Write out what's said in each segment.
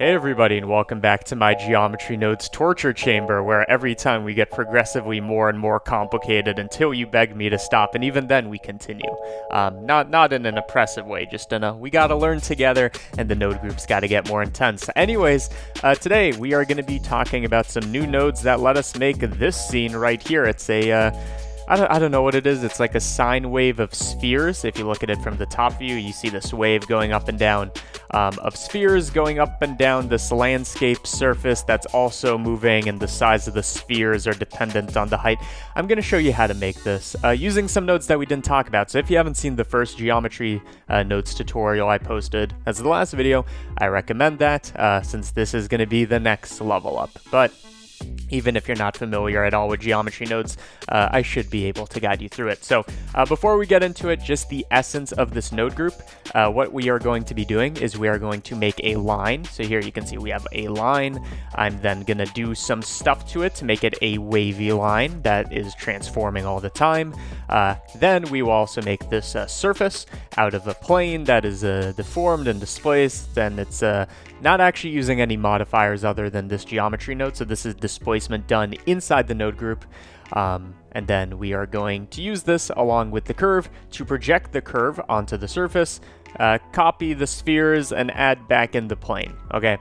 Hey everybody, and welcome back to my Geometry Nodes torture chamber, where every time we get progressively more and more complicated until you beg me to stop, and even then we continue. Not in an oppressive way, just in a we gotta learn together, and the node groups gotta get more intense. Anyways, today we are going to be talking about some new nodes that let us make this scene right here. It's a I don't know what it is. It's like a sine wave of spheres. If you look at it from the top view, you see this wave going up and down of spheres going up and down this landscape surface that's also moving, and the size of the spheres are dependent on the height. I'm going to show you how to make this using some nodes that we didn't talk about. So if you haven't seen the first geometry nodes tutorial I posted as the last video, I recommend that since this is going to be the next level up. But even if you're not familiar at all with geometry nodes, I should be able to guide you through it. So before we get into it, just the essence of this node group, what we are going to be doing is we are going to make a line. So here you can see we have a line. I'm then going to do some stuff to it to make it a wavy line that is transforming all the time. Then we will also make this surface out of a plane that is deformed and displaced. Then it's not actually using any modifiers other than this geometry node. So this is displacement done inside the node group. And then we are going to use this along with the curve to project the curve onto the surface, copy the spheres, and add back in the plane. Okay.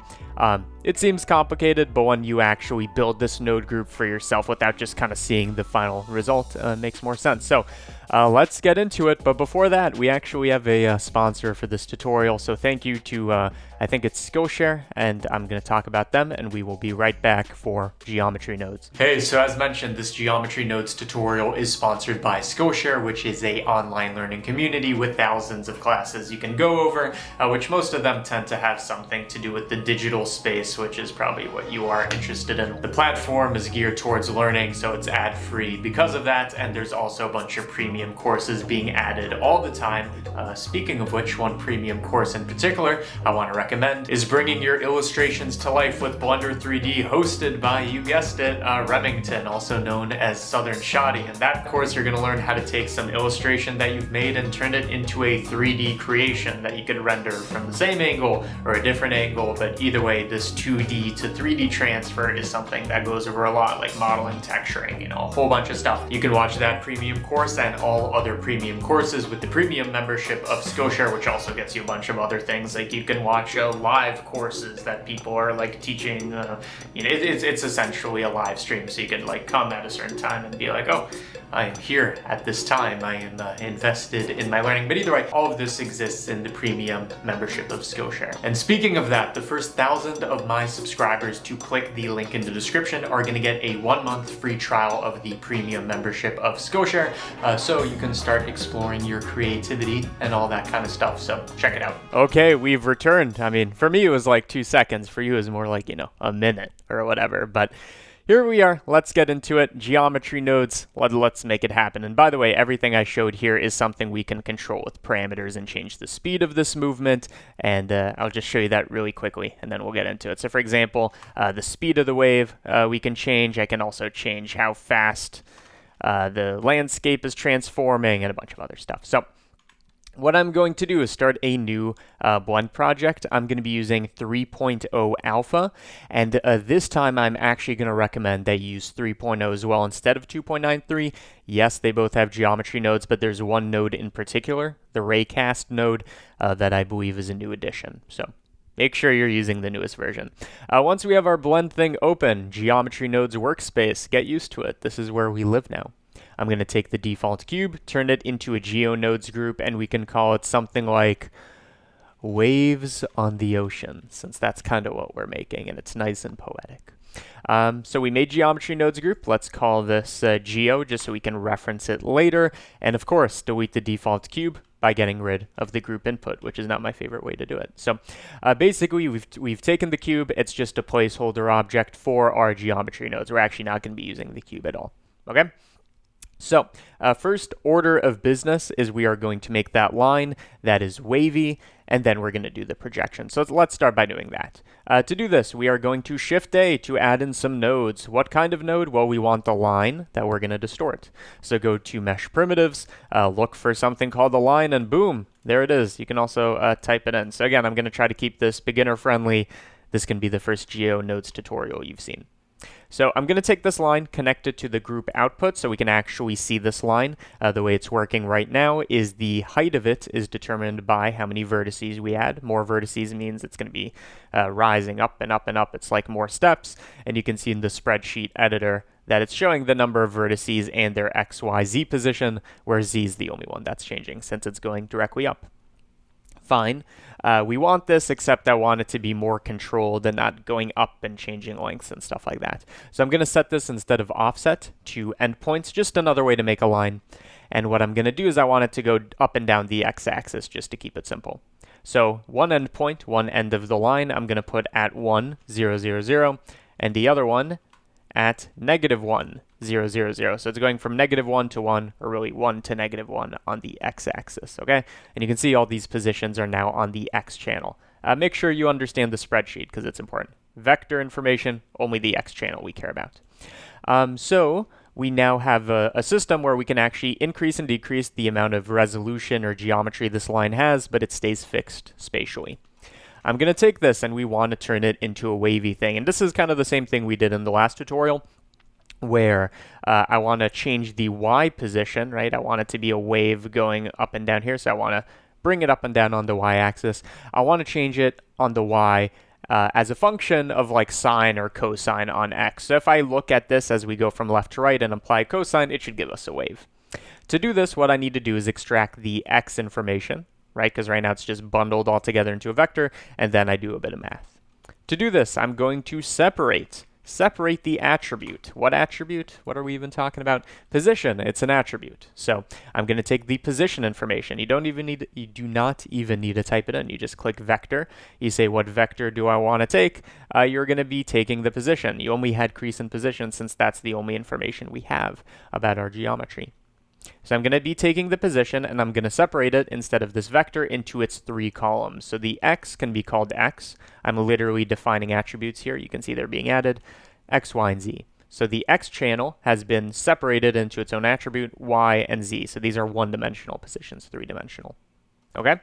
It seems complicated, but when you actually build this node group for yourself without just kind of seeing the final result, makes more sense. So let's get into it. But before that, we actually have a sponsor for this tutorial. So thank you to, I think it's Skillshare, and I'm going to talk about them, and we will be right back for geometry nodes. Hey, so as mentioned, this geometry nodes tutorial is sponsored by Skillshare, which is a online learning community with thousands of classes you can go over, which most of them tend to have something to do with the digital space, which is probably what you are interested in. The platform is geared towards learning, so it's ad-free because of that, and there's also a bunch of premium courses being added all the time. Speaking of which, one premium course in particular I want to recommend is Bringing Your Illustrations to Life with Blender 3D, hosted by, you guessed it, Remington, also known as Southern Shoddy. In that course, you're going to learn how to take some illustration that you've made and turn it into a 3D creation that you can render from the same angle or a different angle, but either way, this 2D to 3D transfer is something that goes over a lot, like modeling, texturing, a whole bunch of stuff. You can watch that premium course and all other premium courses with the premium membership of Skillshare, which also gets you a bunch of other things. Like you can watch live courses that people are like teaching. It's essentially a live stream, so you can like come at a certain time and be like, oh, I am here at this time. I am invested in my learning. But either way, all of this exists in the premium membership of Skillshare. And speaking of that, the first 1,000 of my subscribers to click the link in the description are going to get a 1-month free trial of the premium membership of Skillshare, so you can start exploring your creativity and all that kind of stuff. So check it out. Okay, we've returned. I mean, for me it was like 2 seconds. For you it was more like, a minute or whatever. But here we are. Let's get into it. Geometry nodes. Let's make it happen. And by the way, everything I showed here is something we can control with parameters and change the speed of this movement. And I'll just show you that really quickly, and then we'll get into it. So for example, the speed of the wave we can change. I can also change how fast the landscape is transforming and a bunch of other stuff. So what I'm going to do is start a new blend project. I'm going to be using 3.0 alpha, and this time I'm actually going to recommend that you use 3.0 as well instead of 2.93. Yes, they both have geometry nodes, but there's one node in particular, the Raycast node, that I believe is a new addition. So make sure you're using the newest version. Once we have our blend thing open, Geometry Nodes Workspace, get used to it. This is where we live now. I'm going to take the default cube, turn it into a GeoNodes group, and we can call it something like Waves on the Ocean, since that's kind of what we're making, and it's nice and poetic. So we made Geometry Nodes group. Let's call this Geo, just so we can reference it later. And of course, delete the default cube by getting rid of the group input, which is not my favorite way to do it. So basically, we've taken the cube. It's just a placeholder object for our geometry nodes. We're actually not going to be using the cube at all. Okay? So first order of business is we are going to make that line that is wavy, and then we're going to do the projection. So let's start by doing that. To do this, we are going to Shift A to add in some nodes. What kind of node? Well, we want the line that we're going to distort. So go to Mesh Primitives, look for something called a line, and boom, there it is. You can also type it in. So again, I'm going to try to keep this beginner friendly. this can be the first GeoNodes tutorial you've seen. So I'm going to take this line, connect it to the group output so we can actually see this line. The way it's working right now is the height of it is determined by how many vertices we add. More vertices means it's going to be rising up and up and up. It's like more steps. And you can see in the spreadsheet editor that it's showing the number of vertices and their X, Y, Z position, where Z is the only one that's changing since it's going directly up. Fine. We want this, except I want it to be more controlled and not going up and changing lengths and stuff like that. So I'm going to set this instead of offset to endpoints, just another way to make a line. And what I'm going to do is I want it to go up and down the x-axis just to keep it simple. So one endpoint, one end of the line, I'm going to put at 1, 0, 0, 0, and the other one at -1, 0, 0, 0. So it's going from -1 to 1, or really 1 to -1 on the x-axis, okay? And you can see all these positions are now on the x channel. Make sure you understand the spreadsheet because it's important. Vector information, only the x channel we care about. So we now have a system where we can actually increase and decrease the amount of resolution or geometry this line has, but it stays fixed spatially. I'm going to take this and we want to turn it into a wavy thing. And this is kind of the same thing we did in the last tutorial where I want to change the Y position, right? I want it to be a wave going up and down here. So I want to bring it up and down on the Y axis. I want to change it on the Y as a function of like sine or cosine on X. So if I look at this as we go from left to right and apply cosine, it should give us a wave. To do this, what I need to do is extract the X information, right? Because right now it's just bundled all together into a vector, and then I do a bit of math. To do this, I'm going to separate the attribute. What attribute? What are we even talking about? Position. It's an attribute. So I'm going to take the position information. You do not even need to type it in. You just click vector. You say, what vector do I want to take? You're going to be taking the position. You only had crease and position since that's the only information we have about our geometry. So I'm going to be taking the position and I'm going to separate it instead of this vector into its 3 columns. So the X can be called X. I'm literally defining attributes here. You can see they're being added. X, Y, and Z. So the X channel has been separated into its own attribute, Y and Z. So these are one-dimensional positions, 3-dimensional. Okay?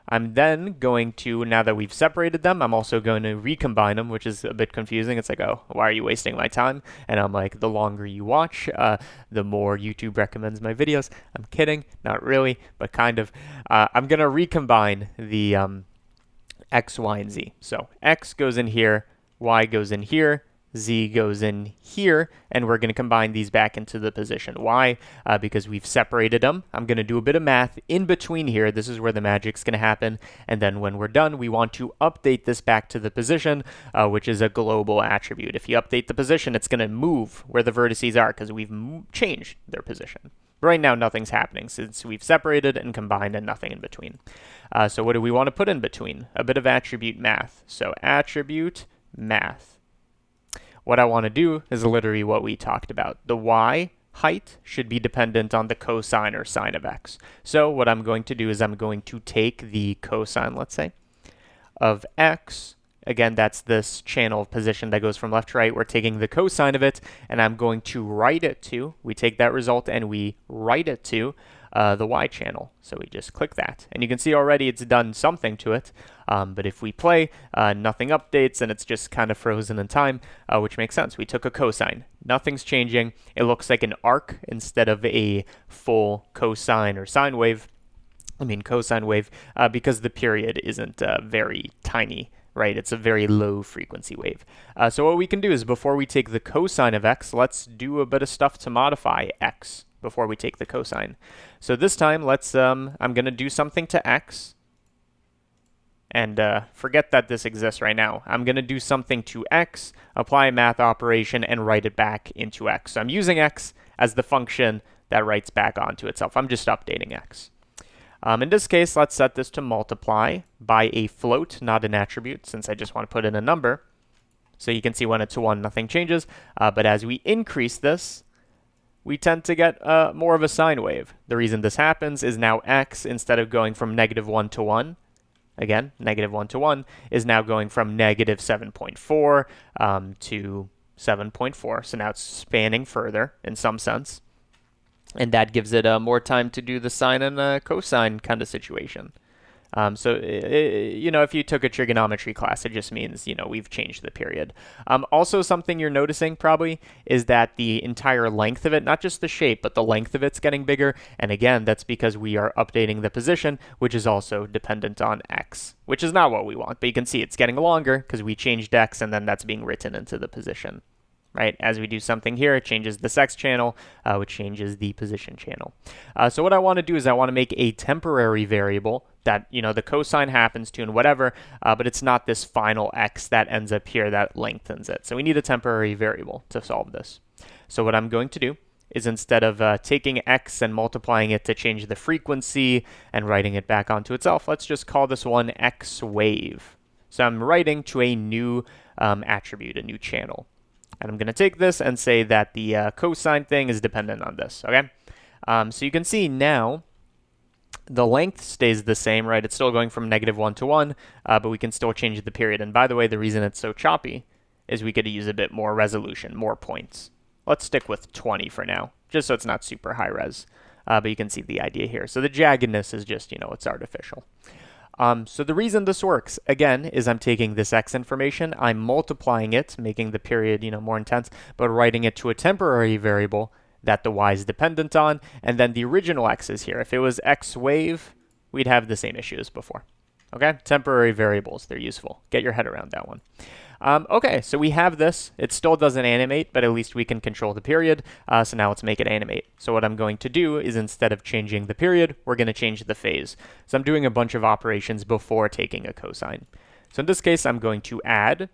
I'm then going to, now that we've separated them, I'm also going to recombine them, which is a bit confusing. It's like, oh, why are you wasting my time? And I'm like, the longer you watch, the more YouTube recommends my videos. I'm kidding, not really, but kind of. I'm going to recombine the X, Y, and Z. So X goes in here, Y goes in here, Z goes in here, and we're going to combine these back into the position. Why? Because we've separated them. I'm going to do a bit of math in between here. This is where the magic's going to happen. And then when we're done, we want to update this back to the position, which is a global attribute. If you update the position, it's going to move where the vertices are because we've changed their position. Right now, nothing's happening since we've separated and combined and nothing in between. So what do we want to put in between? A bit of attribute math. So attribute math. What I want to do is literally what we talked about. The Y height should be dependent on the cosine or sine of X. So what I'm going to do is I'm going to take the cosine, let's say, of X. Again, that's this channel of position that goes from left to right. We're taking the cosine of it, and I'm going to write it to, we take that result and we write it to the Y channel. So we just click that. And you can see already it's done something to it. But if we play, nothing updates and it's just kind of frozen in time, which makes sense. We took a cosine. Nothing's changing. It looks like an arc instead of a full cosine or sine wave. I mean cosine wave, because the period isn't very tiny. Right, it's a very low frequency wave. So what we can do is before we take the cosine of X, let's do a bit of stuff to modify X before we take the cosine. So this time, let's I'm going to do something to X. And forget that this exists right now. I'm going to do something to X, apply a math operation, and write it back into X. So I'm using X as the function that writes back onto itself. I'm just updating X. In this case, let's set this to multiply by a float, not an attribute, since I just want to put in a number. So you can see when it's 1, nothing changes. But as we increase this, we tend to get more of a sine wave. The reason this happens is now X, instead of going from -1 to 1, again, -1 to 1, is now going from -7.4 to 7.4. So now it's spanning further in some sense. And that gives it more time to do the sine and cosine kind of situation. If you took a trigonometry class, it just means, we've changed the period. Also, something you're noticing probably is that the entire length of it, not just the shape, but the length of it's getting bigger. And again, that's because we are updating the position, which is also dependent on x, which is not what we want. But you can see it's getting longer because we changed x, and then that's being written into the position. Right? As we do something here, it changes the sex channel, which changes the position channel. So what I want to do is I want to make a temporary variable that, the cosine happens to and whatever, but it's not this final x that ends up here that lengthens it. So we need a temporary variable to solve this. So what I'm going to do is instead of taking x and multiplying it to change the frequency and writing it back onto itself, let's just call this one x wave. So I'm writing to a new attribute, a new channel. And I'm going to take this and say that the cosine thing is dependent on this, okay? So you can see now the length stays the same, right? It's still going from -1 to 1, but we can still change the period. And by the way, the reason it's so choppy is we could use a bit more resolution, more points. Let's stick with 20 for now, just so it's not super high res. But you can see the idea here. So the jaggedness is just, it's artificial. So the reason this works, again, is I'm taking this x information, I'm multiplying it, making the period, more intense, but writing it to a temporary variable that the y is dependent on, and then the original x is here. If it was x wave, we'd have the same issue as before. Okay, temporary variables, they're useful. Get your head around that one. Okay, so we have this. It still doesn't animate, but at least we can control the period. So now let's make it animate. So what I'm going to do is instead of changing the period, we're going to change the phase. So I'm doing a bunch of operations before taking a cosine. So in this case, I'm going to add,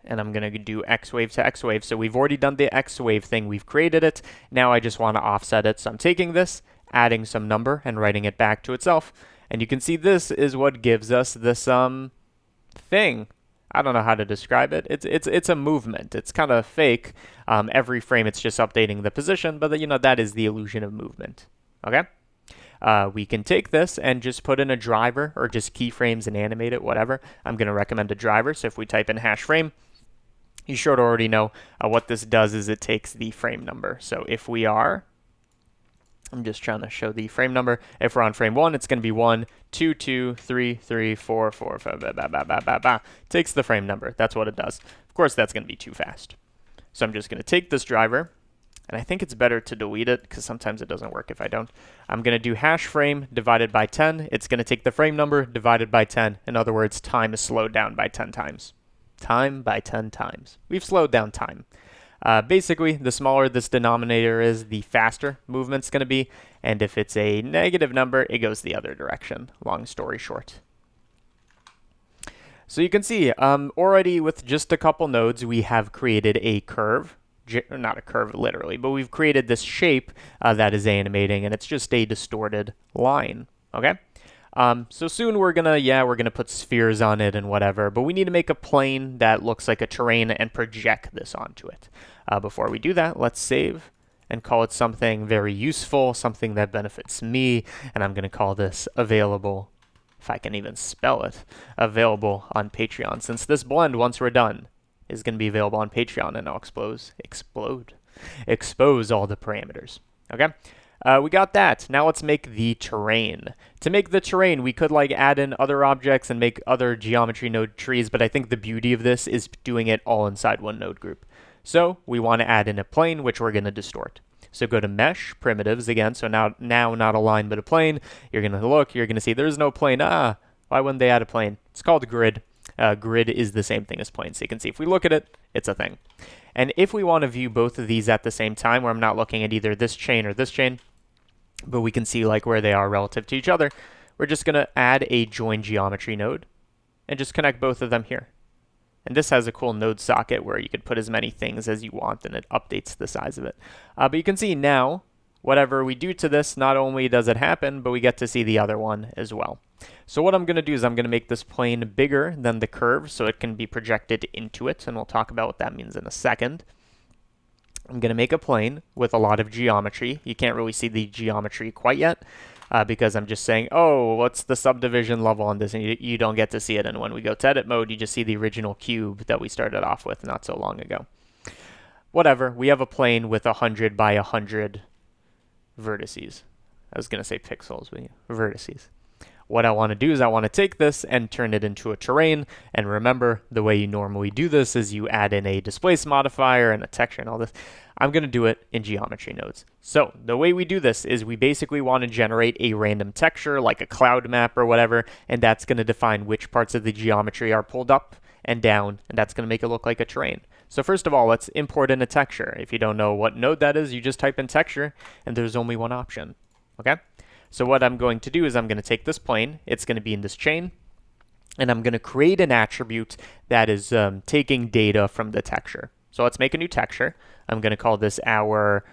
and I'm going to do x wave to x wave. So we've already done the x wave thing. We've created it. Now I just want to offset it. So I'm taking this, adding some number, and writing it back to itself. And you can see this is what gives us this thing. I don't know how to describe it. It's a movement. It's kind of fake. Every frame, it's just updating the position, but that is the illusion of movement. Okay. We can take this and just put in a driver or just keyframes and animate it, whatever. I'm going to recommend a driver. So if we type in hash frame, you should already know what this does is it takes the frame number. So if we are, I'm just trying to show the frame number. If we're on frame 1, it's going to be 1, 2, 2, 3, 3, 4, 4, 5, takes the frame number. That's what it does. Of course, that's going to be too fast. So I'm just going to take this driver, and I think it's better to delete it because sometimes it doesn't work if I don't. I'm going to do hash frame divided by 10. It's going to take the frame number divided by 10. In other words, time is slowed down by 10 times. Time by 10 times. We've slowed down time. Basically, the smaller this denominator is, the faster movement's going to be. And if it's a negative number, it goes the other direction. Long story short. So you can see, already with just a couple nodes, we have created a curve. Not a curve literally, but we've created this shape that is animating, and it's just a distorted line. Okay? So soon we're gonna put spheres on it and whatever, but we need to make a plane that looks like a terrain and project this onto it. Before we do that, let's save and call it something very useful, something that benefits me, and I'm gonna call this available, if I can even spell it, available on Patreon. Since this blend, once we're done, is gonna be available on Patreon, and I'll expose all the parameters. Okay? We got that. Now let's make the terrain. To make the terrain, we could add in other objects and make other geometry node trees, but I think the beauty of this is doing it all inside one node group. So we want to add in a plane, which we're going to distort. So go to mesh, primitives again. So now not a line, but a plane. You're going to look, you're going to see there's no plane. Why wouldn't they add a plane? It's called grid. Grid is the same thing as plane. So you can see if we look at it, it's a thing. And if we want to view both of these at the same time, where I'm not looking at either this chain or this chain, but we can see where they are relative to each other, we're just going to add a join geometry node and just connect both of them here. And this has a cool node socket where you could put as many things as you want, and it updates the size of it. But you can see now, whatever we do to this, not only does it happen, but we get to see the other one as well. So what I'm going to do is I'm going to make this plane bigger than the curve so it can be projected into it, and we'll talk about what that means in a second. I'm going to make a plane with a lot of geometry. You can't really see the geometry quite yet because I'm just saying, oh, what's the subdivision level on this? And you don't get to see it. And when we go to edit mode, you just see the original cube that we started off with not so long ago. Whatever. We have a plane with 100 by 100 vertices. I was going to say pixels, but yeah, vertices. What I want to do is I want to take this and turn it into a terrain. And remember, the way you normally do this is you add in a displace modifier and a texture and all this. I'm going to do it in geometry nodes. So the way we do this is we basically want to generate a random texture like a cloud map or whatever, and that's going to define which parts of the geometry are pulled up and down, and that's going to make it look like a terrain. So first of all, let's import in a texture. If you don't know what node that is, you just type in texture, and there's only one option. Okay? So what I'm going to do is I'm going to take this plane, it's going to be in this chain, and I'm going to create an attribute that is taking data from the texture. So let's make a new texture. I'm going to call this our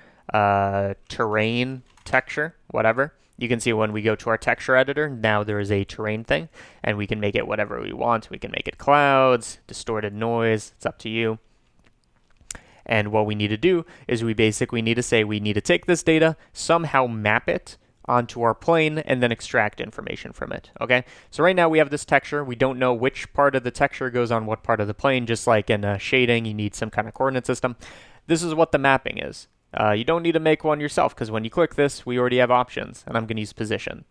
terrain texture, whatever. You can see when we go to our texture editor, now there is a terrain thing, and we can make it whatever we want. We can make it clouds, distorted noise, it's up to you. And what we need to do is we basically need to say we need to take this data, somehow map it onto our plane, and then extract information from it, okay? So right now we have this texture. We don't know which part of the texture goes on what part of the plane, just like in shading, you need some kind of coordinate system. This is what the mapping is. You don't need to make one yourself, because when you click this, we already have options, and I'm going to use position.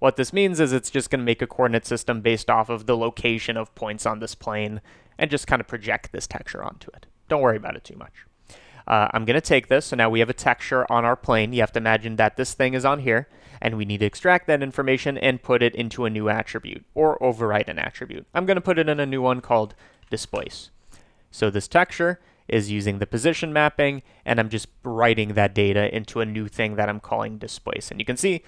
What this means is it's just going to make a coordinate system based off of the location of points on this plane, and just kind of project this texture onto it. Don't worry about it too much. I'm going to take this, so now we have a texture on our plane. You have to imagine that this thing is on here, and we need to extract that information and put it into a new attribute, or overwrite an attribute. I'm going to put it in a new one called displace. So this texture is using the position mapping, and I'm just writing that data into a new thing that I'm calling displace. And you can see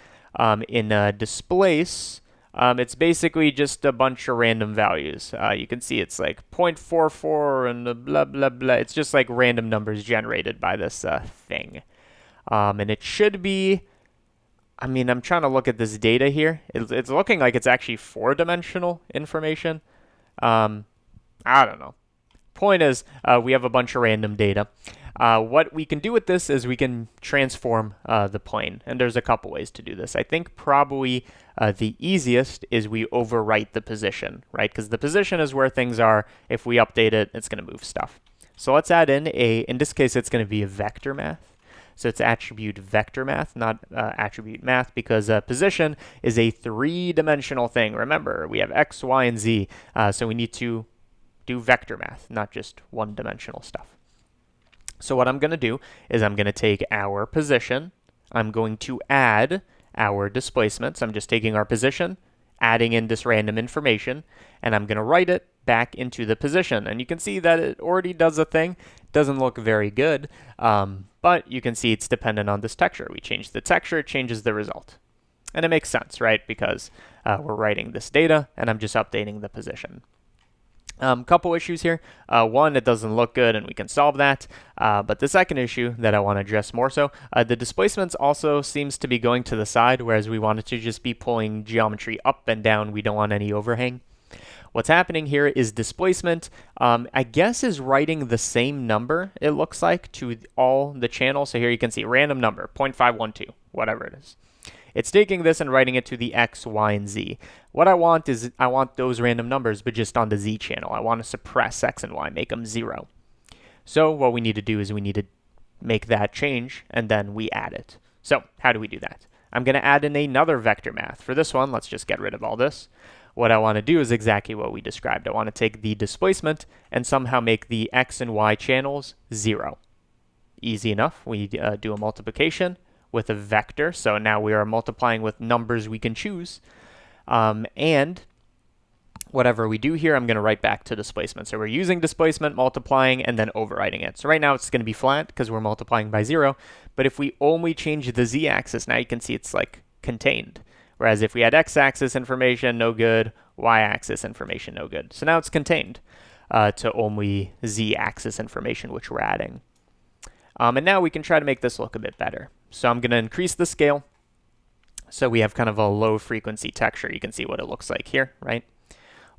in displace, it's basically just a bunch of random values. You can see it's like 0.44 and blah, blah, blah. It's just like random numbers generated by this thing. And it should be, I mean, I'm trying to look at this data here. It's looking like it's actually 4-dimensional information. I don't know. Point is, we have a bunch of random data. What we can do with this is we can transform the plane, and there's a couple ways to do this. I think probably the easiest is we overwrite the position, right? Because the position is where things are. If we update it, it's going to move stuff. So let's add in this case, it's going to be a vector math. So it's attribute vector math, not attribute math, because position is a 3-dimensional thing. Remember, we have X, Y, and Z, so we need to do vector math, not just 1-dimensional stuff. So what I'm going to do is I'm going to take our position, I'm going to add our displacements. I'm just taking our position, adding in this random information, and I'm going to write it back into the position. And you can see that it already does a thing. It doesn't look very good, but you can see it's dependent on this texture. We change the texture, it changes the result. And it makes sense, right? Because we're writing this data, and I'm just updating the position. Couple issues here. One, it doesn't look good, and we can solve that. But the second issue that I want to address more so, the displacements also seems to be going to the side, whereas we want it to just be pulling geometry up and down. We don't want any overhang. What's happening here is displacement, I guess, is writing the same number, it looks like, to all the channels. So here you can see random number, 0.512, whatever it is. It's taking this and writing it to the X, Y, and Z. What I want is I want those random numbers, but just on the Z channel. I want to suppress X and Y, make them 0. So what we need to do is we need to make that change, and then we add it. So how do we do that? I'm going to add in another vector math. For this one, let's just get rid of all this. What I want to do is exactly what we described. I want to take the displacement and somehow make the X and Y channels 0. Easy enough. We do a multiplication with a vector, so now we are multiplying with numbers we can choose, and whatever we do here, I'm going to write back to displacement. So we're using displacement, multiplying, and then overriding it. So right now it's going to be flat because we're multiplying by 0, but if we only change the z-axis, now you can see it's like contained. Whereas if we had x-axis information, no good, y-axis information, no good. So now it's contained to only z-axis information, which we're adding. And now we can try to make this look a bit better. So I'm going to increase the scale. So we have kind of a low frequency texture. You can see what it looks like here, right?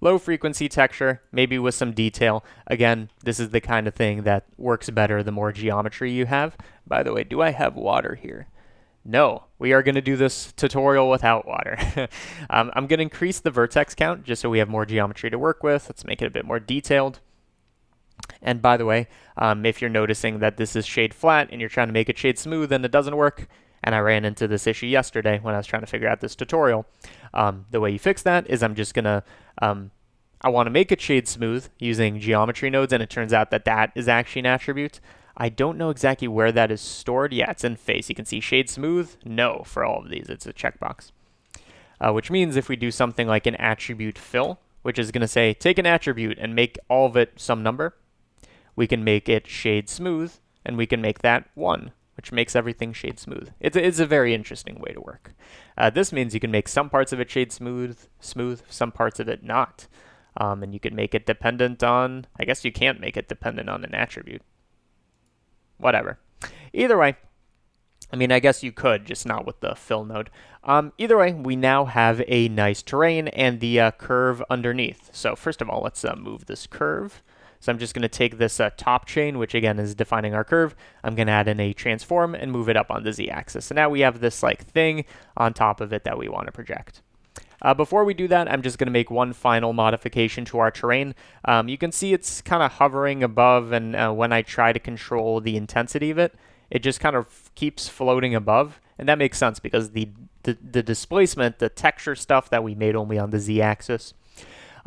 Low frequency texture, maybe with some detail. Again, this is the kind of thing that works better the more geometry you have. By the way, do I have water here? No, we are going to do this tutorial without water. I'm going to increase the vertex count just so we have more geometry to work with. Let's make it a bit more detailed. And by the way, if you're noticing that this is shade flat and you're trying to make it shade smooth and it doesn't work, and I ran into this issue yesterday when I was trying to figure out this tutorial, The way you fix that is I'm just going to, I want to make it shade smooth using geometry nodes, and it turns out that that is actually an attribute. I don't know exactly where that is stored. Yeah, it's in face. You can see shade smooth, no, for all of these. It's a checkbox. Which means if we do something like an attribute fill, which is going to say take an attribute and make all of it some number, we can make it shade smooth, and we can make that 1, which makes everything shade smooth. It's a very interesting way to work. This means you can make some parts of it shade smooth, some parts of it not. And you can make it dependent on, I guess you can't make it dependent on an attribute. Whatever. Either way, I mean, I guess you could, just not with the fill node. Either way, we now have a nice terrain and the curve underneath. So first of all, let's move this curve. So I'm just going to take this top chain, which again is defining our curve. I'm going to add in a transform and move it up on the z-axis. So now we have this like thing on top of it that we want to project. Before we do that, I'm just going to make one final modification to our terrain. You can see it's kind of hovering above, and when I try to control the intensity of it, it just kind of keeps floating above. And that makes sense because the displacement, the texture stuff that we made only on the z-axis,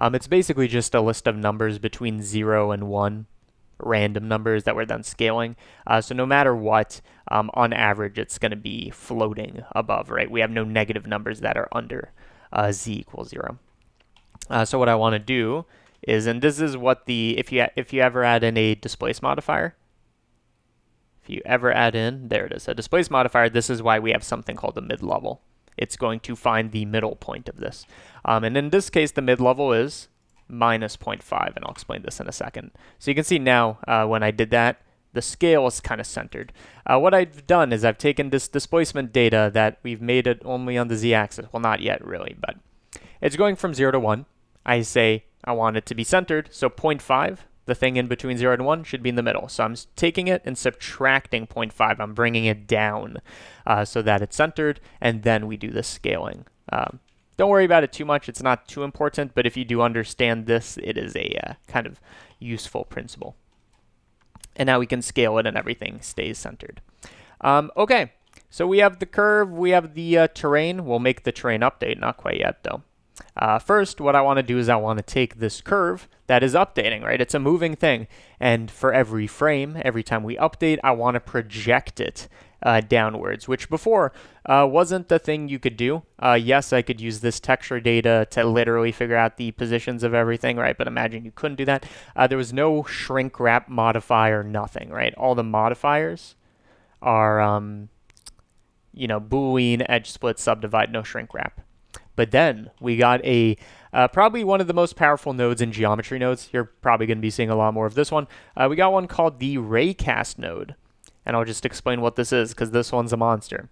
it's basically just a list of numbers between 0 and 1, random numbers that we're then scaling. So no matter what, on average, it's going to be floating above, right? We have no negative numbers that are under z equals 0. So what I want to do is, and this is what the, if you ever add in a displace modifier, if you ever add in, there it is, a displace modifier, this is why we have something called the mid-level. It's going to find the middle point of this. And in this case, the mid-level is minus 0.5, and I'll explain this in a second. So you can see now, when I did that, the scale is kind of centered. What I've done is I've taken this displacement data that we've made it only on the z-axis. Well, not yet really, but it's going from 0 to 1. I say I want it to be centered, so 0.5, the thing in between 0 and 1, should be in the middle. So I'm taking it and subtracting 0.5. I'm bringing it down so that it's centered, and then we do the scaling. Don't worry about it too much. It's not too important, but if you do understand this, it is a kind of useful principle. And now we can scale it and everything stays centered. Okay, so we have the curve, we have the terrain. We'll make the terrain update, not quite yet though. First, what I want to do is I want to take this curve that is updating, right? It's a moving thing. And for every frame, every time we update, I want to project it downwards, which before wasn't the thing you could do. Yes, I could use this texture data to literally figure out the positions of everything, right? But imagine you couldn't do that. There was no shrink wrap modifier, nothing, right? All the modifiers are, you know, Boolean, edge split, subdivide, no shrink wrap. But then we got a probably one of the most powerful nodes in geometry nodes. You're probably going to be seeing a lot more of this one. We got one called the Raycast Node. And I'll just explain what this is, because this one's a monster.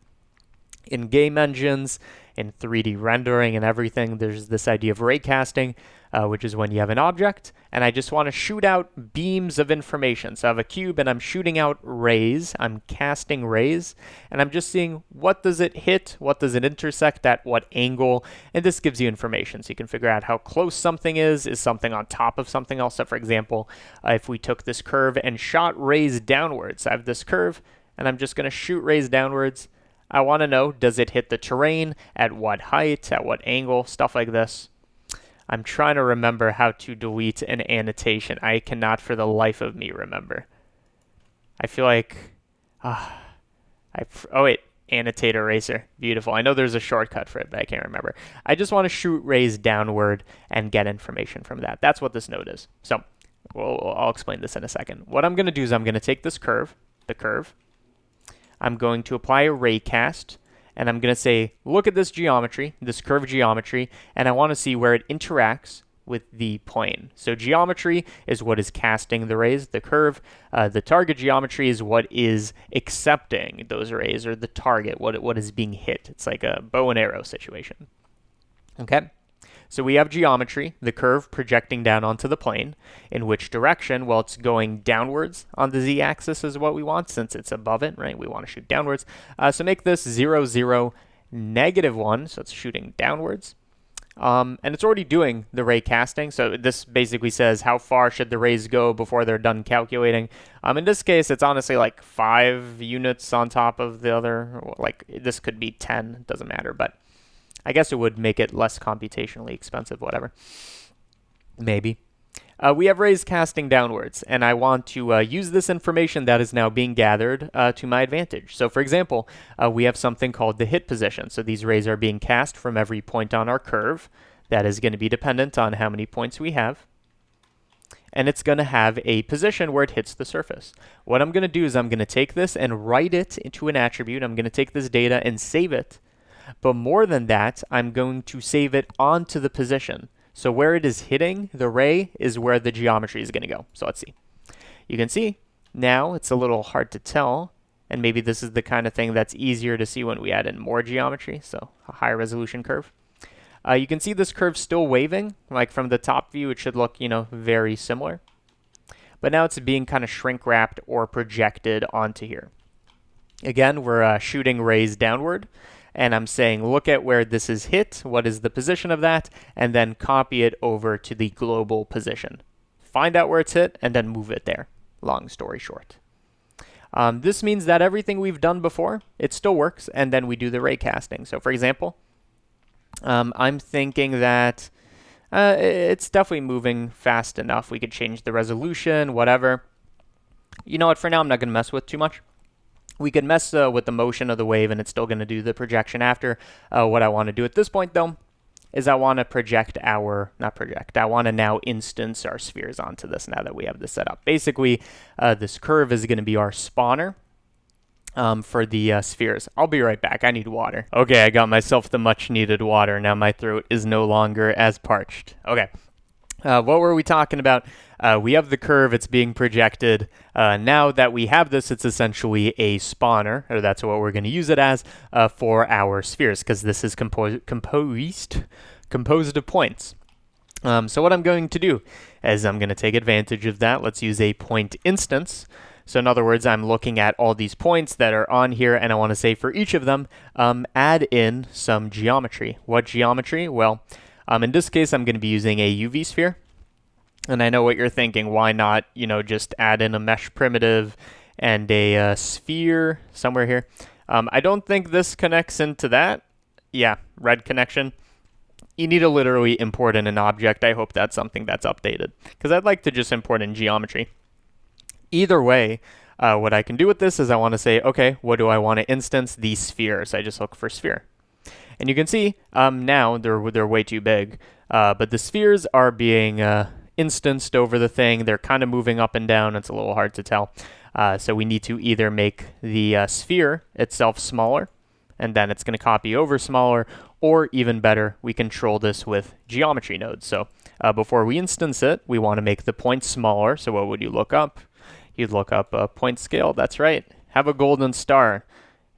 In game engines, in 3D rendering and everything, there's this idea of raycasting, which is when you have an object, and I just want to shoot out beams of information. So I have a cube, and I'm shooting out rays. I'm casting rays, and I'm just seeing what does it hit, what does it intersect at what angle, and this gives you information. So you can figure out how close something is something on top of something else. So for example, if we took this curve and shot rays downwards, I have this curve, and I'm just going to shoot rays downwards. I want to know, does it hit the terrain, at what height, at what angle, stuff like this. I'm trying to remember how to delete an annotation. I cannot for the life of me remember. I feel like, oh wait, annotate eraser, beautiful. I know there's a shortcut for it, but I can't remember. I just want to shoot rays downward and get information from that. That's what this node is. So I'll explain this in a second. What I'm going to do is I'm going to take this curve, the curve, I'm going to apply a raycast, and I'm going to say, look at this geometry, this curve geometry, and I want to see where it interacts with the plane. So geometry is what is casting the rays, the curve. The target geometry is what is accepting those rays, or the target, what is being hit. It's like a bow and arrow situation. Okay? So we have geometry, the curve projecting down onto the plane. In which direction? Well, it's going downwards on the z-axis is what we want, since it's above it, right? We want to shoot downwards. So make this 0, 0, -1, so it's shooting downwards. And it's already doing the ray casting, so this basically says how far should the rays go before they're done calculating. In this case, it's honestly like 5 units on top of the other. Like, this could be 10, doesn't matter, but I guess it would make it less computationally expensive, whatever. Maybe. We have rays casting downwards, and I want to use this information that is now being gathered to my advantage. So for example, we have something called the hit position. So these rays are being cast from every point on our curve. That is going to be dependent on how many points we have. And it's going to have a position where it hits the surface. What I'm going to do is I'm going to take this and write it into an attribute. I'm going to take this data and save it. But more than that, I'm going to save it onto the position. So where it is hitting the ray is where the geometry is going to go. So let's see. You can see now it's a little hard to tell. And maybe this is the kind of thing that's easier to see when we add in more geometry. So a higher resolution curve. You can see this curve still waving. Like from the top view, it should look, very similar. But now it's being kind of shrink wrapped or projected onto here. Again, we're shooting rays downward. And I'm saying, look at where this is hit. What is the position of that? And then copy it over to the global position. Find out where it's hit and then move it there. Long story short. This means that everything we've done before, it still works. And then we do the ray casting. So for example, I'm thinking that it's definitely moving fast enough. We could change the resolution, whatever. You know what? For now, I'm not going to mess with too much. We could mess with the motion of the wave, and it's still going to do the projection after. What I want to do at this point, though, is I want to I want to now instance our spheres onto this now that we have this set up. Basically, this curve is going to be our spawner for the spheres. I'll be right back. I need water. Okay, I got myself the much-needed water. Now my throat is no longer as parched. Okay. What were we talking about? We have the curve, it's being projected. Now that we have this, it's essentially a spawner, or that's what we're going to use it as for our spheres, because this is composed of points. So what I'm going to do is I'm going to take advantage of that. Let's use a point instance. So in other words, I'm looking at all these points that are on here, and I want to say for each of them, add in some geometry. What geometry? Well, in this case, I'm going to be using a UV sphere. And I know what you're thinking. Why not, just add in a mesh primitive and a sphere somewhere here. I don't think this connects into that. Yeah, red connection. You need to literally import in an object. I hope that's something that's updated, because I'd like to just import in geometry. Either way, what I can do with this is I want to say, okay, what do I want to instance? The sphere. So I just look for sphere. And you can see now they're way too big, but the spheres are being instanced over the thing. They're kind of moving up and down. It's a little hard to tell. So we need to either make the sphere itself smaller, and then it's going to copy over smaller, or even better, we control this with geometry nodes. So before we instance it, we want to make the points smaller. So what would you look up? You'd look up point scale. That's right. Have a golden star.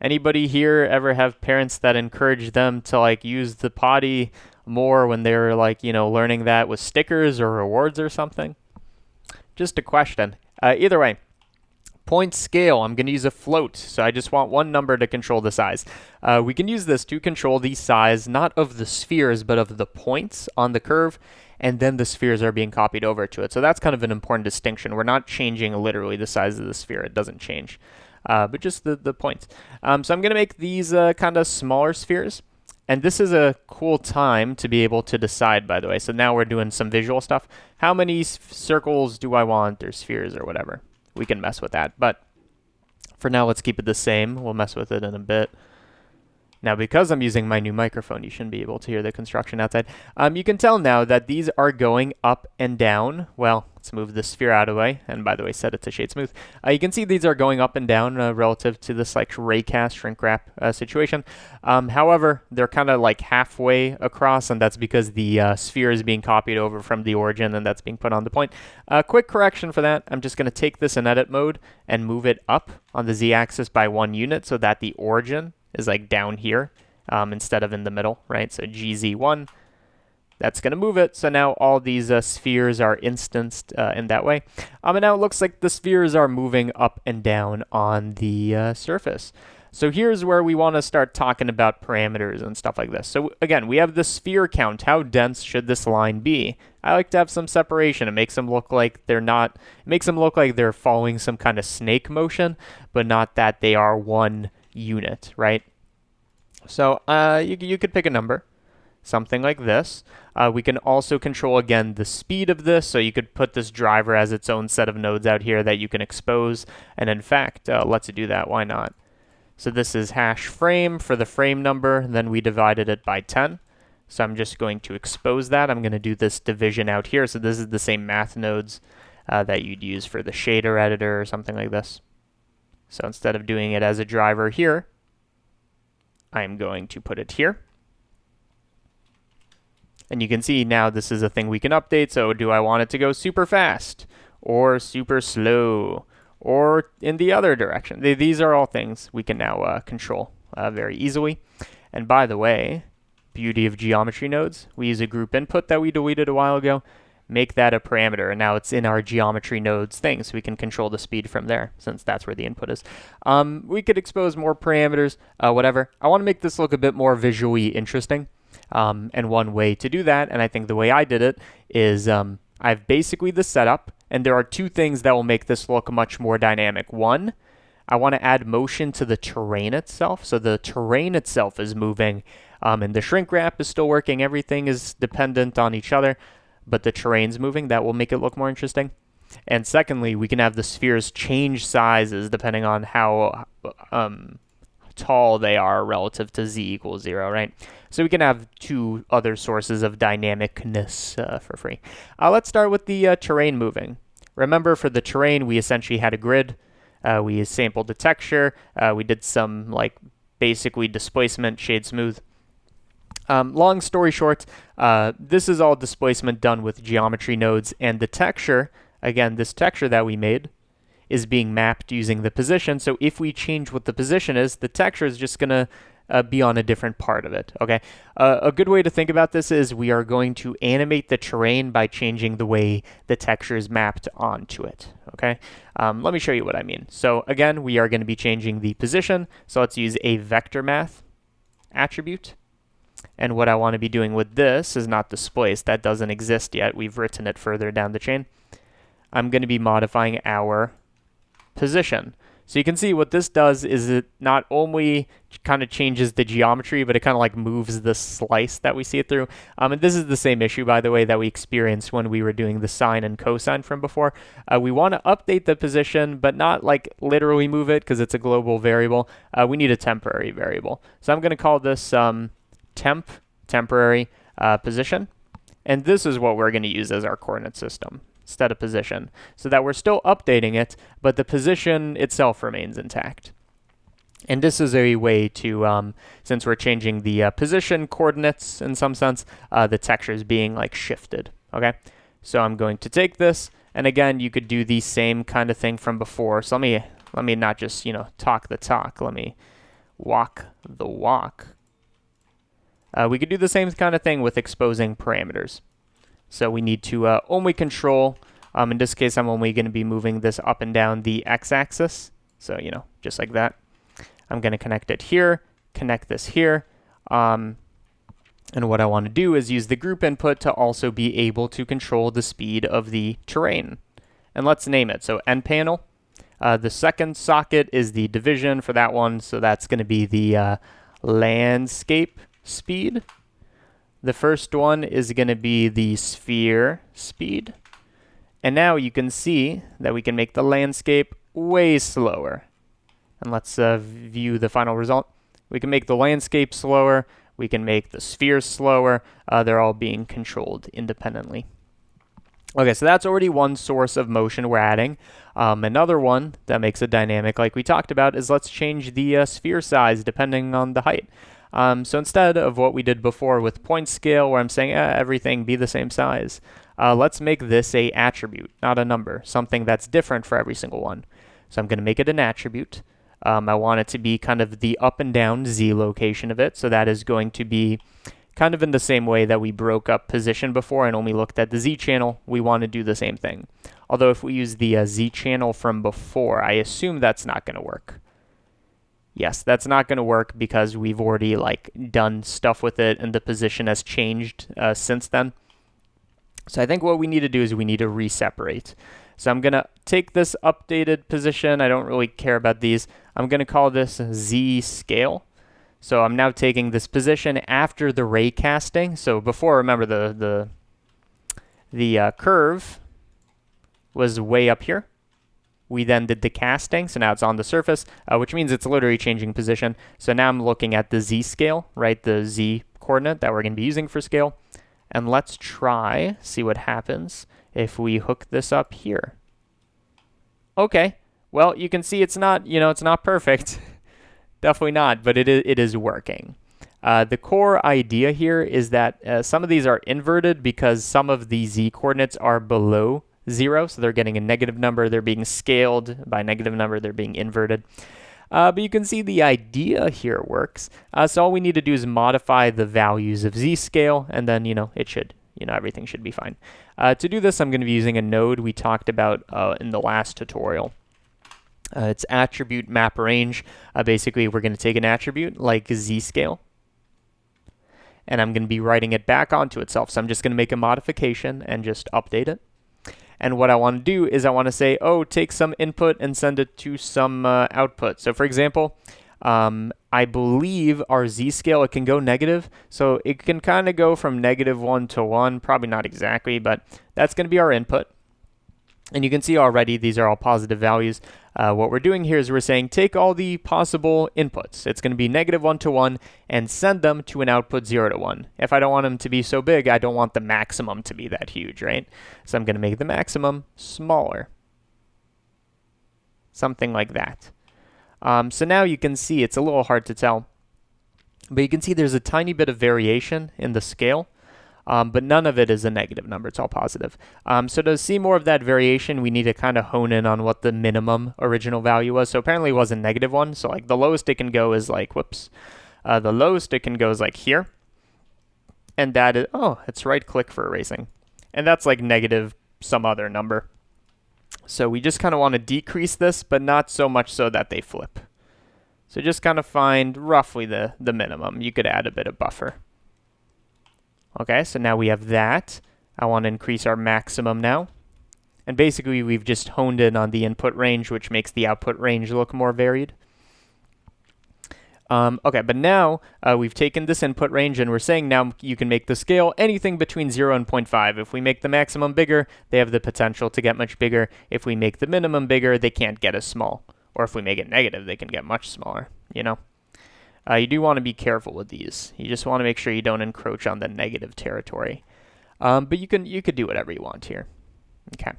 Anybody here ever have parents that encourage them to use the potty more when they're learning that with stickers or rewards or something? Just a question. Either way, point scale, I'm going to use a float. So I just want one number to control the size. We can use this to control the size, not of the spheres, but of the points on the curve. And then the spheres are being copied over to it. So that's kind of an important distinction. We're not changing literally the size of the sphere. It doesn't change. But just the points. So I'm going to make these kind of smaller spheres. And this is a cool time to be able to decide, by the way. So now we're doing some visual stuff. How many circles do I want, or spheres, or whatever? We can mess with that. But for now, let's keep it the same. We'll mess with it in a bit. Now, because I'm using my new microphone, you shouldn't be able to hear the construction outside. You can tell now that these are going up and down. Well, let's move the sphere out of the way. And by the way, set it to shade smooth. You can see these are going up and down relative to this raycast shrink wrap situation. However, they're kind of halfway across, and that's because the sphere is being copied over from the origin, and that's being put on the point. Quick correction for that. I'm just going to take this in edit mode and move it up on the z-axis by 1 unit so that the origin is down here instead of in the middle, right? So GZ1, that's going to move it. So now all these spheres are instanced in that way. And now it looks like the spheres are moving up and down on the surface. So here's where we want to start talking about parameters and stuff like this. So again, we have the sphere count. How dense should this line be? I like to have some separation. It makes them look like they're not, it makes them look like they're following some kind of snake motion, but not that they are one unit, right? So you could pick a number. something like this. We can also control, again, the speed of this, so you could put this driver as its own set of nodes out here that you can expose, and in fact, let's do that, why not? So this is hash frame for the frame number, then we divided it by 10. So I'm just going to expose that. I'm going to do this division out here, so this is the same math nodes that you'd use for the shader editor or something like this. So instead of doing it as a driver here, I'm going to put it here. And you can see now this is a thing we can update. So do I want it to go super fast or super slow or in the other direction? These are all things we can now control very easily. And by the way, beauty of geometry nodes, we use a group input that we deleted a while ago, make that a parameter, and now it's in our geometry nodes thing, so we can control the speed from there, since that's where the input is. We could expose more parameters, whatever. I want to make this look a bit more visually interesting, and one way to do that, and I think the way I did it, is I have basically the setup, and there are two things that will make this look much more dynamic. One, I want to add motion to the terrain itself, so the terrain itself is moving, and the shrink wrap is still working, everything is dependent on each other, but the terrain's moving. That will make it look more interesting. And secondly, we can have the spheres change sizes depending on how tall they are relative to z equals 0, right? So we can have two other sources of dynamicness for free. Let's start with the terrain moving. Remember, for the terrain, we essentially had a grid. We sampled the texture. We did some, like, basically displacement, shade smooth. Long story short, this is all displacement done with geometry nodes, and the texture, again, this texture that we made is being mapped using the position. So if we change what the position is, the texture is just going to be on a different part of it, okay? A good way to think about this is we are going to animate the terrain by changing the way the texture is mapped onto it, okay? Let me show you what I mean. So again, we are going to be changing the position. So let's use a vector math attribute. And what I want to be doing with this is not displace. That doesn't exist yet. We've written it further down the chain. I'm going to be modifying our position. So you can see what this does is it not only kind of changes the geometry, but it kind of like moves the slice that we see it through. And this is the same issue, by the way, that we experienced when we were doing the sine and cosine from before. We want to update the position, but not like literally move it because it's a global variable. We need a temporary variable. So I'm going to call this temporary position, and this is what we're going to use as our coordinate system instead of position, so that we're still updating it, but the position itself remains intact. And this is a way to, since we're changing the position coordinates in some sense, the texture is being like shifted. Okay, so I'm going to take this, and again, you could do the same kind of thing from before. So let me not just talk the talk. Let me walk the walk. We could do the same kind of thing with exposing parameters. So we need to only control, in this case, I'm only going to be moving this up and down the x-axis. So, just like that. I'm going to connect it here, connect this here. And what I want to do is use the group input to also be able to control the speed of the terrain. And let's name it. So end panel. The second socket is the division for that one. So that's going to be the landscape speed. The first one is going to be the sphere speed. And now you can see that we can make the landscape way slower. And let's view the final result. We can make the landscape slower. We can make the spheres slower. They're all being controlled independently. Okay, so that's already one source of motion we're adding. Another one that makes it dynamic, like we talked about, is let's change the sphere size depending on the height. So instead of what we did before with point scale, where I'm saying everything be the same size, let's make this a attribute, not a number, something that's different for every single one. So I'm going to make it an attribute. I want it to be kind of the up and down z location of it. So that is going to be kind of in the same way that we broke up position before and only looked at the z channel. We want to do the same thing. Although if we use the z channel from before, I assume that's not going to work. Yes, that's not going to work because we've already done stuff with it and the position has changed since then. So I think what we need to do is we need to reseparate. So I'm going to take this updated position. I don't really care about these. I'm going to call this z scale. So I'm now taking this position after the raycasting. So before, remember, the curve was way up here. We then did the casting, so now it's on the surface, which means it's literally changing position. So now I'm looking at the z-scale, right, the z-coordinate that we're going to be using for scale. And let's try, see what happens if we hook this up here. Okay, well, you can see it's not, it's not perfect. Definitely not, but it is working. The core idea here is that some of these are inverted because some of the z-coordinates are below 0, so they're getting a negative number, they're being scaled by a negative number, they're being inverted. But you can see the idea here works. So all we need to do is modify the values of z-scale, and then, it should, everything should be fine. To do this, I'm going to be using a node we talked about in the last tutorial. It's attribute map range. Basically, we're going to take an attribute like z-scale, and I'm going to be writing it back onto itself. So I'm just going to make a modification and just update it. And what I want to do is I want to say, oh, take some input and send it to some output. So for example, I believe our z-scale, it can go negative. So it can kind of go from -1 to 1, probably not exactly, but that's going to be our input. And you can see already these are all positive values. What we're doing here is we're saying take all the possible inputs. It's going to be -1 to 1 and send them to an output 0 to 1. If I don't want them to be so big, I don't want the maximum to be that huge, right? So I'm going to make the maximum smaller. Something like that. So now you can see it's a little hard to tell, but you can see there's a tiny bit of variation in the scale. But none of it is a negative number, it's all positive. So to see more of that variation, we need to kind of hone in on what the minimum original value was. So apparently it was a -1, so like the lowest it can go is like, the lowest it can go is like here. And that is, oh, it's right click for erasing. And that's like negative some other number. So we just kind of want to decrease this, but not so much so that they flip. So just kind of find roughly the minimum. You could add a bit of buffer. Okay, so now we have that. I want to increase our maximum now. And basically, we've just honed in on the input range, which makes the output range look more varied. Okay, but now we've taken this input range, and we're saying now you can make the scale anything between 0 and 0.5. If we make the maximum bigger, they have the potential to get much bigger. If we make the minimum bigger, they can't get as small. Or if we make it negative, they can get much smaller, You do want to be careful with these. You just want to make sure you don't encroach on the negative territory. But you could do whatever you want here. Okay.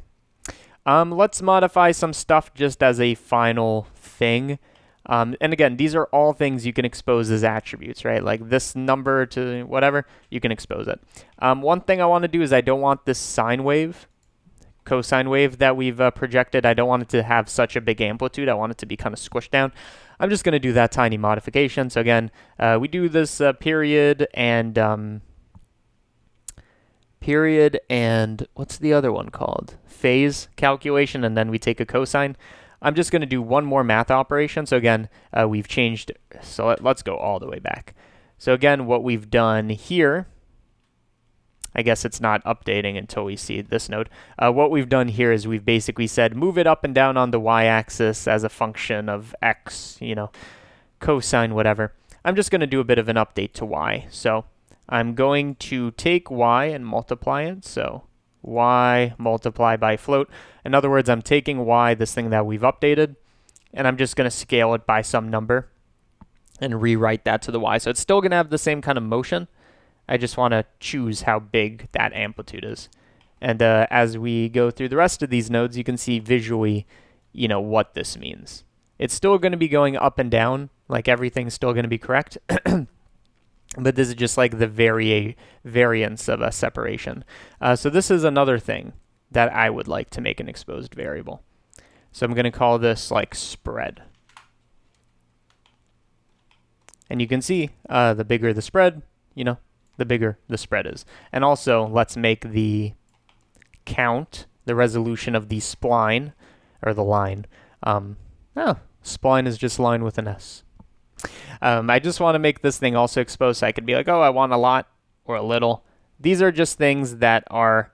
Let's modify some stuff just as a final thing. And again, these are all things you can expose as attributes, right? Like this number to whatever, you can expose it. One thing I want to do is I don't want this sine wave, cosine wave that we've projected. I don't want it to have such a big amplitude. I want it to be kind of squished down. I'm just going to do that tiny modification. So again, we do this period and what's the other one called? Phase calculation, and then we take a cosine. I'm just going to do one more math operation. So again, we've changed. So let's go all the way back. So again, what we've done here, I guess it's not updating until we see this node. What we've done here is we've basically said move it up and down on the y-axis as a function of x, cosine, whatever. I'm just going to do a bit of an update to y. So I'm going to take y and multiply it. So y multiply by float. In other words, I'm taking y, this thing that we've updated, and I'm just going to scale it by some number and rewrite that to the y. So it's still going to have the same kind of motion. I just want to choose how big that amplitude is. And as we go through the rest of these nodes, you can see visually, what this means. It's still going to be going up and down, like everything's still going to be correct. But this is just like the variance of a separation. So this is another thing that I would like to make an exposed variable. So I'm going to call this like spread. And you can see the bigger the spread, the bigger the spread is. And also, let's make the count, the resolution of the spline, or the line. Spline is just line with an S. I just want to make this thing also exposed so I could be like, oh, I want a lot or a little. These are just things that are,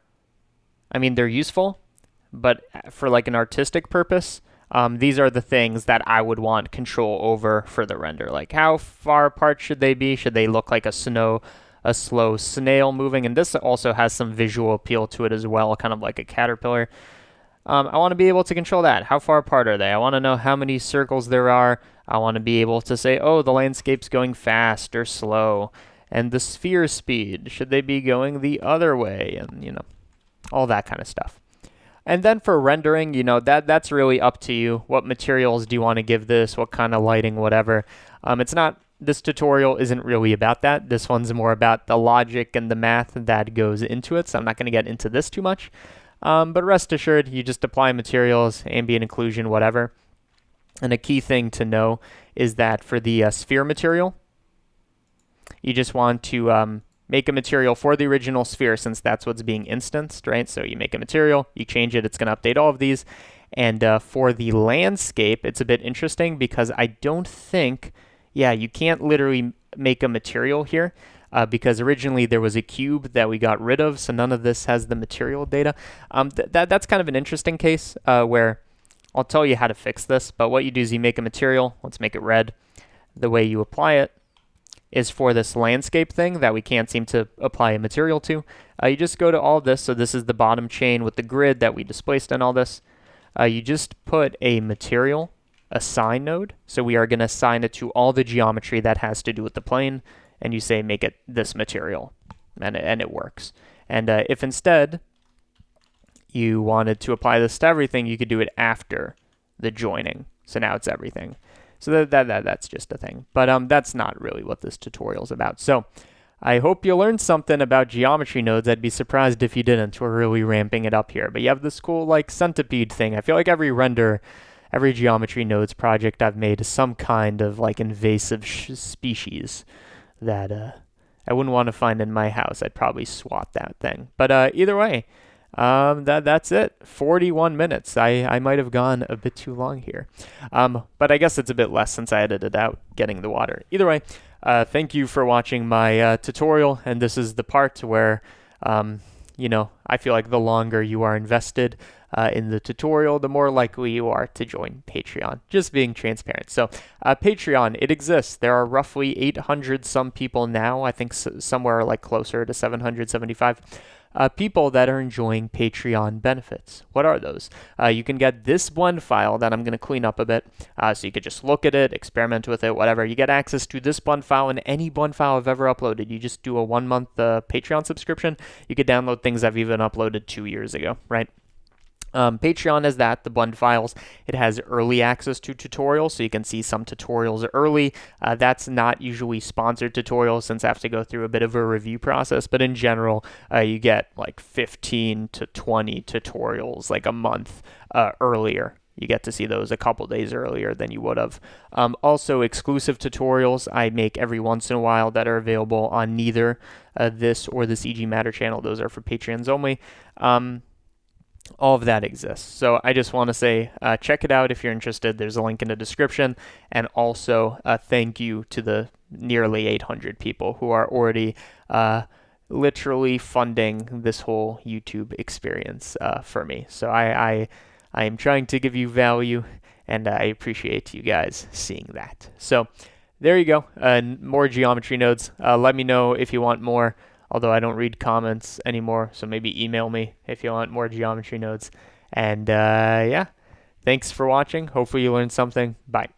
they're useful, but for like an artistic purpose, these are the things that I would want control over for the render. Like how far apart should they be? Should they look like a slow snail moving? And this also has some visual appeal to it as well, kind of like a caterpillar. I want to be able to control that. How far apart are they? I want to know how many circles there are. I want to be able to say, oh, the landscape's going fast or slow. And the sphere speed, should they be going the other way? And, you know, all that kind of stuff. And then for rendering, you know, that's really up to you. What materials do you want to give this? What kind of lighting, whatever. This tutorial isn't really about that. This one's more about the logic and the math that goes into it. So I'm not going to get into this too much. But rest assured, you just apply materials, ambient occlusion, whatever. And a key thing to know is that for the sphere material, you just want to make a material for the original sphere since that's what's being instanced, right? So you make a material, you change it, it's going to update all of these. And for the landscape, it's a bit interesting because I don't think, yeah, you can't literally make a material here. Because originally there was a cube that we got rid of, so none of this has the material data. That's kind of an interesting case where I'll tell you how to fix this, but what you do is you make a material, let's make it red. The way you apply it is for this landscape thing that we can't seem to apply a material to. You just go to all of this, so this is the bottom chain with the grid that we displaced and all this. You just put a material assign node, so we are going to assign it to all the geometry that has to do with the plane. And you say make it this material, and it works. And if instead you wanted to apply this to everything, you could do it after the joining. So now it's everything. So that's just a thing. But that's not really what this tutorial is about. So I hope you learned something about geometry nodes. I'd be surprised if you didn't. We're really ramping it up here. But you have this cool like centipede thing. I feel like every geometry nodes project I've made is some kind of like invasive species that I wouldn't want to find in my house. I'd probably swat that thing. But either way, that's it. 41 minutes. I might have gone a bit too long here. But I guess it's a bit less since I edited out getting the water. Either way, thank you for watching my tutorial. And this is the part where, you know, I feel like the longer you are invested in the tutorial, the more likely you are to join Patreon. Just being transparent. So Patreon, it exists. There are roughly 800 some people now. I think somewhere like closer to 775 people that are enjoying Patreon benefits. What are those? You can get this blend file that I'm going to clean up a bit. So you could just look at it, experiment with it, whatever. You get access to this blend file and any blend file I've ever uploaded. You just do a 1-month Patreon subscription. You could download things I've even uploaded 2 years ago, right? Patreon is that, the blend files. It has early access to tutorials, so you can see some tutorials early. That's not usually sponsored tutorials since I have to go through a bit of a review process, but in general, you get like 15 to 20 tutorials like a month earlier. You get to see those a couple days earlier than you would have. Also, exclusive tutorials I make every once in a while that are available on neither this or the CG Matter channel. Those are for Patreons only. All of that exists. So I just want to say, check it out if you're interested. There's a link in the description. And also, thank you to the nearly 800 people who are already literally funding this whole YouTube experience for me. So I am trying to give you value, and I appreciate you guys seeing that. So there you go. More geometry nodes. Let me know if you want more. Although I don't read comments anymore, so maybe email me if you want more geometry nodes. And yeah, thanks for watching. Hopefully you learned something. Bye.